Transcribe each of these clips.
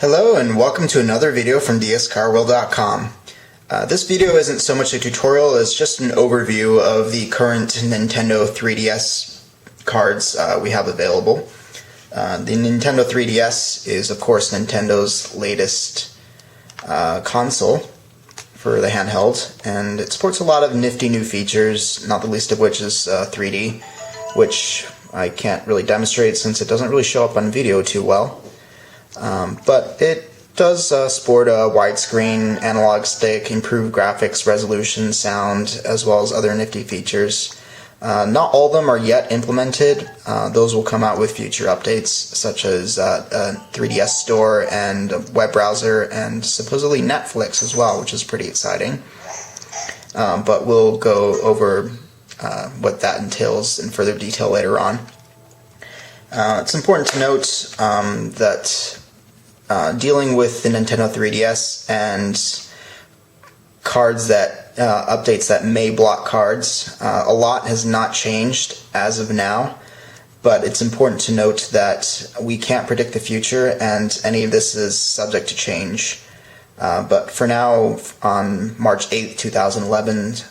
Hello and welcome to another video from dscarworld.com. This video isn't so much a tutorial as just an overview of the current Nintendo 3DS cards we have available. The Nintendo 3DS is of course Nintendo's latest console for the handheld, and it supports a lot of nifty new features, not the least of which is 3D, which I can't really demonstrate since it doesn't really show up on video too well. But it does sport a widescreen analog stick, improved graphics, resolution, sound, as well as other nifty features. Not all of them are yet implemented. Those will come out with future updates, such as a 3DS store and a web browser, and supposedly Netflix as well, which is pretty exciting. But we'll go over what that entails in further detail later on. It's important to note that dealing with the Nintendo 3DS and cards that updates that may block cards, a lot has not changed as of now, but it's important to note that we can't predict the future and any of this is subject to change. But for now, on March 8th, 2011,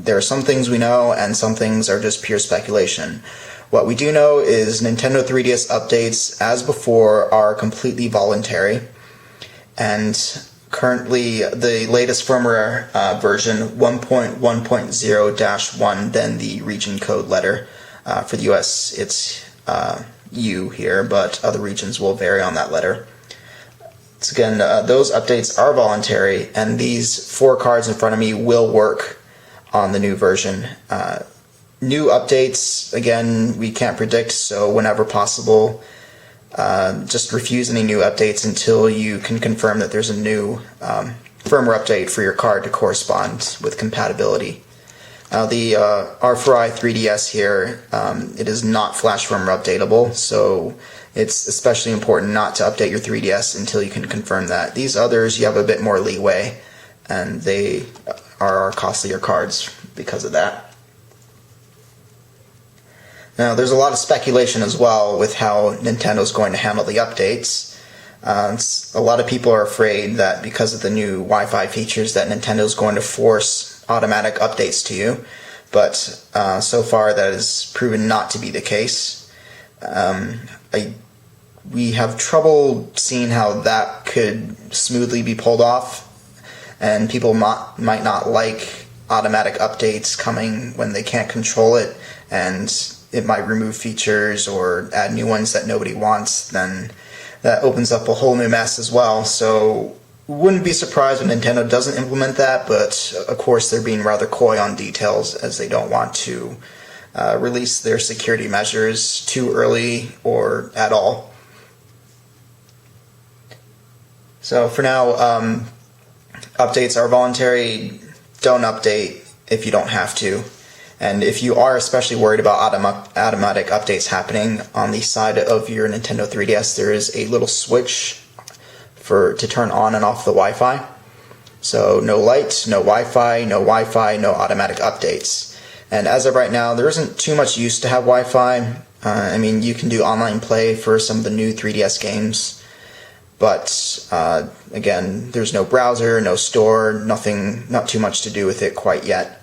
there are some things we know and some things are just pure speculation. What we do know is Nintendo 3DS updates, as before, are completely voluntary, and currently the latest firmware version 1.1.0-1, then the region code letter. For the US it's U here, but other regions will vary on that letter. So again, those updates are voluntary, and these 4 cards in front of me will work on the new version. New updates, again, we can't predict, so whenever possible, just refuse any new updates until you can confirm that there's a new firmware update for your card to correspond with compatibility. Now the R4i 3DS here, it is not flash firmware updatable, so it's especially important not to update your 3DS until you can confirm that. These others, you have a bit more leeway, and they are costlier cards because of that. Now, there's a lot of speculation as well with how Nintendo's going to handle the updates. A lot of people are afraid that because of the new Wi-Fi features that Nintendo's going to force automatic updates to you, but so far that has proven not to be the case. We have trouble seeing how that could smoothly be pulled off, and people might not like automatic updates coming when they can't control it, and it might remove features or add new ones that nobody wants. Then that opens up a whole new mess as well. So wouldn't be surprised when Nintendo doesn't implement that, but of course they're being rather coy on details as they don't want to release their security measures too early or at all. So for now, updates are voluntary. Don't update if you don't have to. And if you are especially worried about automatic updates happening, on the side of your Nintendo 3DS there is a little switch to turn on and off the Wi-Fi. So no light, no Wi-Fi, no automatic updates. And as of right now, there isn't too much use to have Wi-Fi. I mean, you can do online play for some of the new 3DS games, but again, there's no browser, no store, not too much to do with it quite yet.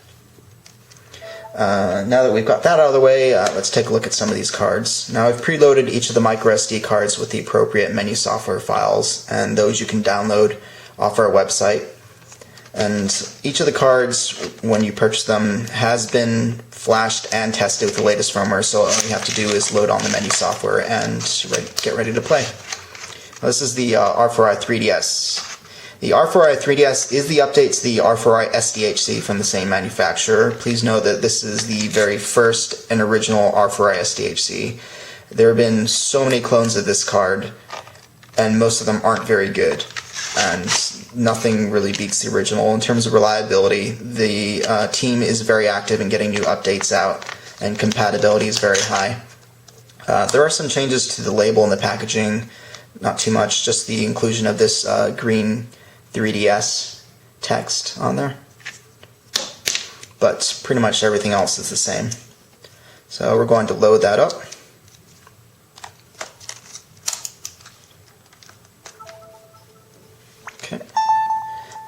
Now that we've got that out of the way, let's take a look at some of these cards. Now I've preloaded each of the microSD cards with the appropriate menu software files, and those you can download off our website. And each of the cards, when you purchase them, has been flashed and tested with the latest firmware, so all you have to do is load on the menu software and get ready to play. This is the R4i 3DS. The R4i 3DS is the update to the R4i SDHC from the same manufacturer. Please know that this is the very first and original R4i SDHC. There have been so many clones of this card, and most of them aren't very good, and nothing really beats the original. In terms of reliability, the team is very active in getting new updates out, and compatibility is very high. There are some changes to the label and the packaging, not too much, just the inclusion of this green 3DS text on there, but pretty much everything else is the same. So we're going to load that up.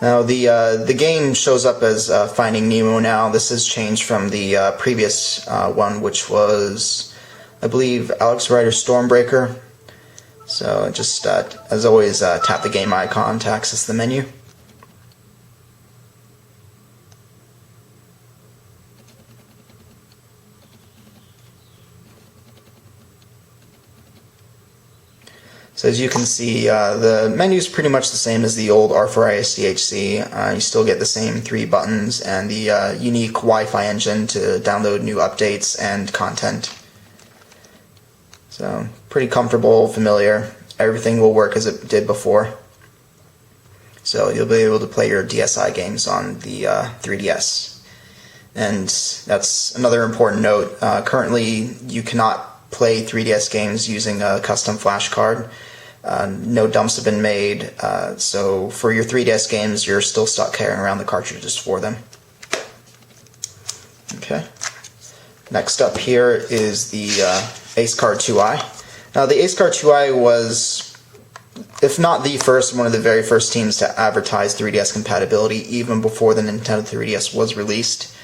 Now the game shows up as Finding Nemo now. This has changed from the previous one, which was, I believe, Alex Rider Stormbreaker. So just, as always, tap the game icon to access the menu. So as you can see, the menu is pretty much the same as the old R4iOS DHC. You still get the same 3 buttons and the unique Wi-Fi engine to download new updates and content. So pretty comfortable, familiar. Everything will work as it did before. So you'll be able to play your DSi games on the 3DS. And that's another important note. Currently, you cannot play 3DS games using a custom flash card. No dumps have been made, so for your 3DS games, you're still stuck carrying around the cartridges for them. Okay. Next up here is the AceCard 2i. Now, the AceCard 2i was, if not the first, one of the very first teams to advertise 3DS compatibility even before the Nintendo 3DS was released.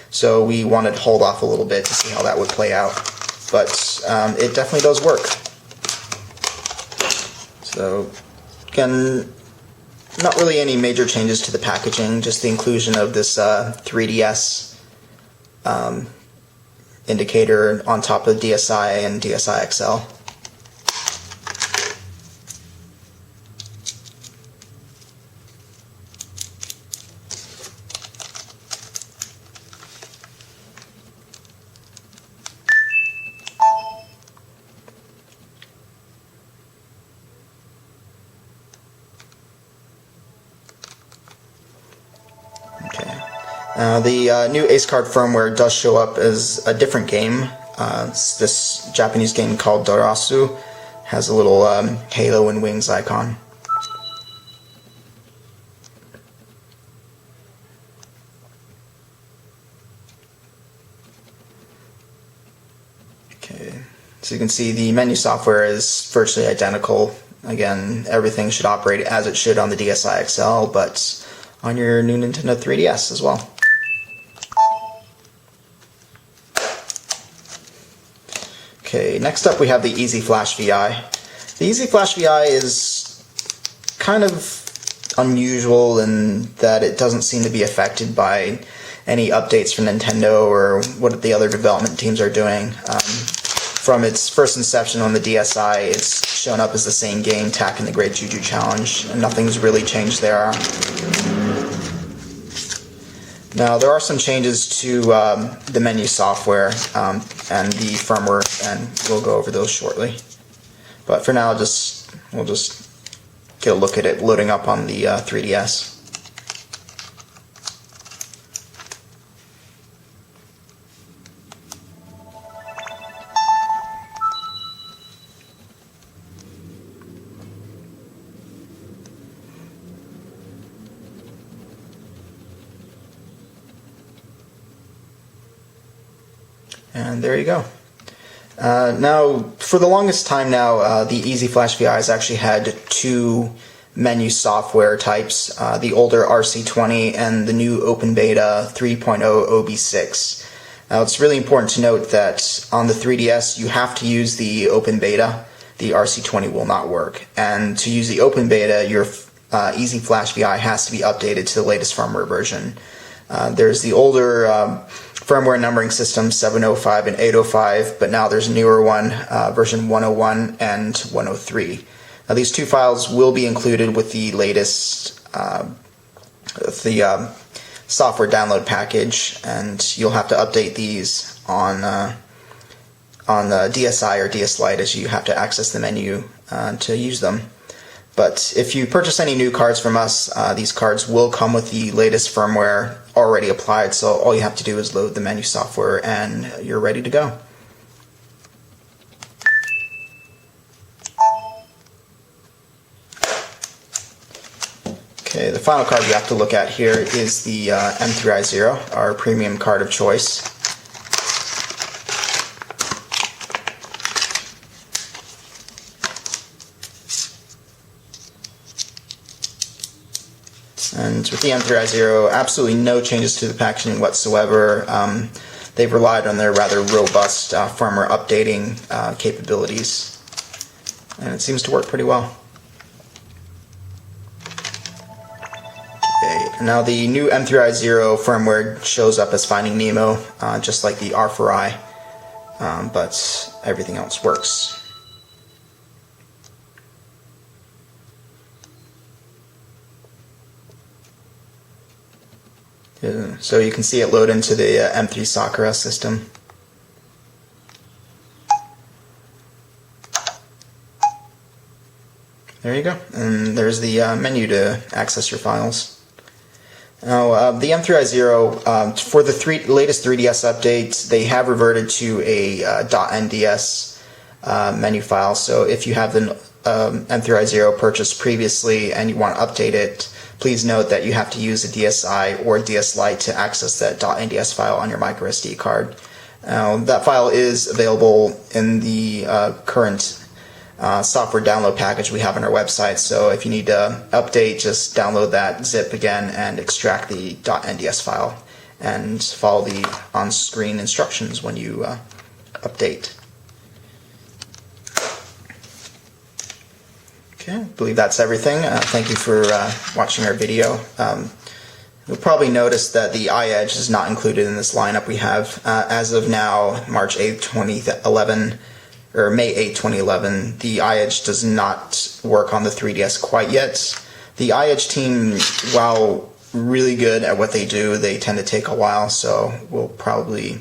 So we wanted to hold off a little bit to see how that would play out. But it definitely does work. So, again, not really any major changes to the packaging, just the inclusion of this 3DS indicator on top of DSi and DSi XL. The new AceCard firmware does show up as a different game. It's this Japanese game called Darasu. Has a little halo and wings icon. Okay, so you can see the menu software is virtually identical. Again, everything should operate as it should on the DSi XL, but on your new Nintendo 3DS as well. Okay, next up we have the Easy Flash VI. The Easy Flash VI is kind of unusual in that it doesn't seem to be affected by any updates from Nintendo or what the other development teams are doing. From its first inception on the DSi, it's shown up as the same game, Tak and the Great Juju Challenge, and nothing's really changed there. Now, there are some changes to the menu software and the firmware, and we'll go over those shortly. But for now, we'll just get a look at it loading up on the 3DS. And there you go. Now, for the longest time now, the Easy Flash VI has actually had 2 menu software types, the older RC20 and the new Open Beta 3.0 OB6. Now, it's really important to note that on the 3DS, you have to use the Open Beta. The RC20 will not work. And to use the Open Beta, your Easy Flash VI has to be updated to the latest firmware version. There's the older firmware numbering system 705 and 805, but now there's a newer one, version 101 and 103. Now these 2 files will be included with the latest software download package, and you'll have to update these on the DSi or DS Lite as you have to access the menu to use them. But if you purchase any new cards from us, these cards will come with the latest firmware already applied, so all you have to do is load the menu software and you're ready to go. Okay, the final card we have to look at here is the M3i0, our premium card of choice. And with the M3i0, absolutely no changes to the packaging whatsoever. They've relied on their rather robust firmware updating capabilities, and it seems to work pretty well. Okay, now the new M3i0 firmware shows up as Finding Nemo, just like the R4i, but everything else works. So you can see it load into the M3 Sakura system. There you go, and there's the menu to access your files. Now, the M3i0, for the latest 3DS update, they have reverted to a .nds menu file. So if you have the M3i0 purchased previously and you want to update it, please note that you have to use a DSi or DS Lite to access that .nds file on your microSD card. That file is available in the current software download package we have on our website, so if you need to update, just download that zip again and extract the .nds file and follow the on-screen instructions when you update. Okay, I believe that's everything. Thank you for watching our video. You'll probably notice that the iEdge is not included in this lineup we have. As of now, March 8th, 2011, or May 8, 2011, the iEdge does not work on the 3DS quite yet. The iEdge team, while really good at what they do, they tend to take a while, so we'll probably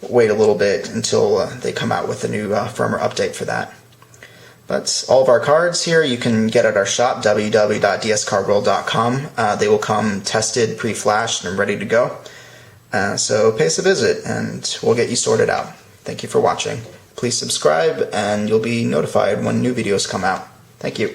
wait a little bit until they come out with a new firmware update for that. But all of our cards here you can get at our shop, www.dscardworld.com. They will come tested, pre-flashed, and ready to go. So pay us a visit and we'll get you sorted out. Thank you for watching. Please subscribe and you'll be notified when new videos come out. Thank you.